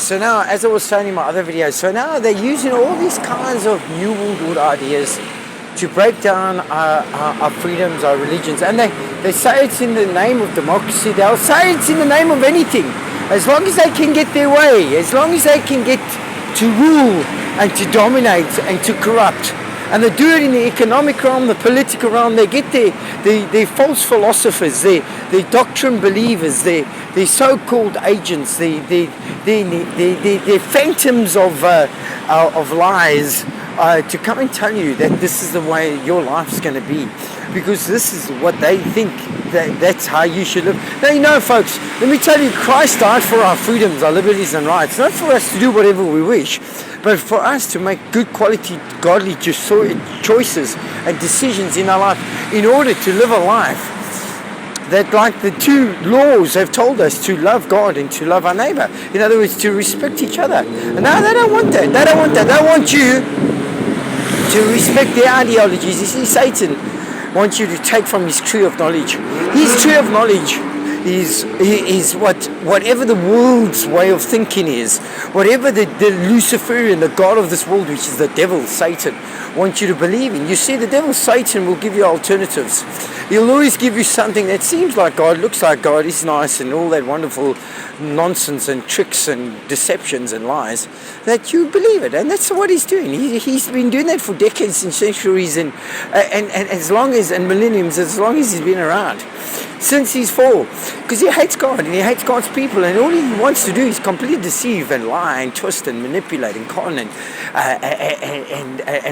So now, as I was saying in my other videos, so now they're using all these kinds of New World Order ideas to break down our freedoms, our religions, and they say it's in the name of democracy. They'll say it's in the name of anything, as long as they can get their way, as long as they can get to rule and to dominate and to corrupt. And they do it in the economic realm, the political realm. They get their false philosophers, their doctrine believers, their so-called agents, their phantoms of lies to come and tell you that this is the way your life's going to be, because this is what they think that's how you should live. Now, you know, folks, let me tell you, Christ died for our freedoms, our liberties and rights, not for us to do whatever we wish, but for us to make good quality, godly choices and decisions in our life in order to live a life that, like the two laws have told us, to love God and to love our neighbor. In other words, to respect each other. And now they don't want that. They don't want that. They want you to respect their ideologies. You see, Satan wants you to take from his tree of knowledge. His tree of knowledge is whatever the world's way of thinking is, whatever the Luciferian, the god of this world, which is the devil, Satan, wants you to believe in. You see, the devil, Satan, will give you alternatives. He'll always give you something that seems like God, looks like God, is nice, and all that wonderful nonsense and tricks and deceptions and lies, that you believe it. And that's what he's doing. He's been doing that for decades and centuries and as long as, and millenniums, as long as he's been around, since his fall, because he hates God and he hates God's people, and all he wants to do is completely deceive and lie and twist and manipulate and con and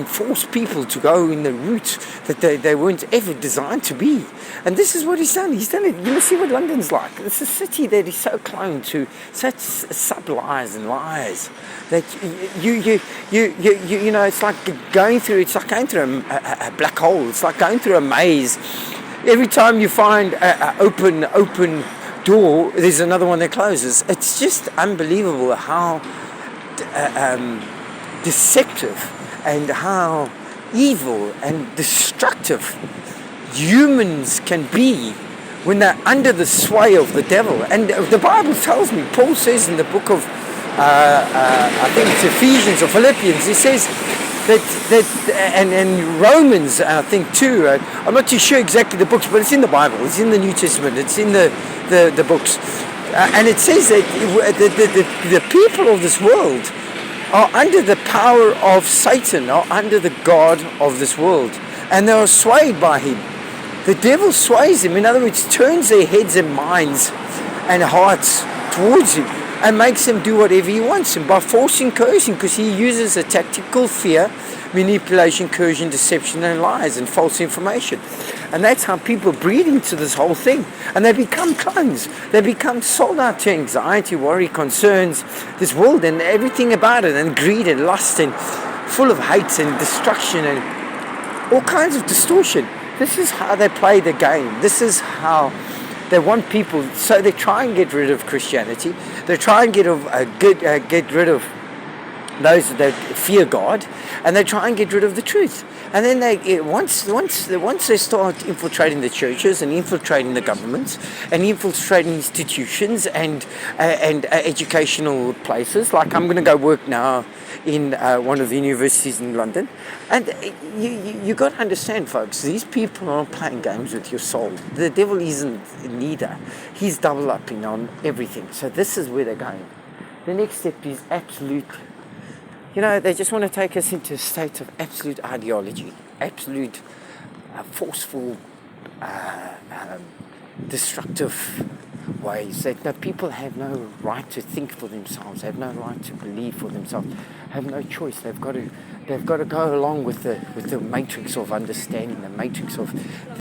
force people to go in the route that they weren't ever designed to be. And this is what he's done. He's done it. You must see what London's like. It's a city that is so clone to such sub-lies and lies that you know, it's like going through a black hole. It's like going through a maze. Every time you find an open door, there's another one that closes. It's just unbelievable how deceptive and how evil and destructive humans can be when they're under the sway of the devil. And the Bible tells me, Paul says in the book of I think it's Ephesians or Philippians, he says and Romans, I think too. I'm not too sure exactly the books, but it's in the Bible. It's in the New Testament. It's in the books, and it says that the people of this world are under the power of Satan, are under the god of this world, and they are swayed by him. The devil sways them. In other words, turns their heads and minds and hearts towards him, and makes him do whatever he wants, and by forcing, coercing, because he uses a tactical fear, manipulation, coercion, deception, and lies and false information. And that's how people breed into this whole thing, and they become clones. They become sold out to anxiety, worry, concerns, this world and everything about it, and greed and lust, and full of hate and destruction and all kinds of distortion. This is how they play the game. This is how they want people, so they try and get rid of Christianity. They try and get rid of those that fear God, and they try and get rid of the truth. And then once they start infiltrating the churches and infiltrating the governments and infiltrating institutions and educational places, like I'm going to go work now in one of the universities in London, and you got to understand, folks, these people aren't playing games with your soul. The devil isn't neither. He's double upping on everything. So this is where they're going. The next step is absolute. You know, they just want to take us into a state of absolute ideology, absolute forceful, destructive ways that people have no right to think for themselves, have no right to believe for themselves, have no choice. They've got to go along with the matrix of understanding, the matrix of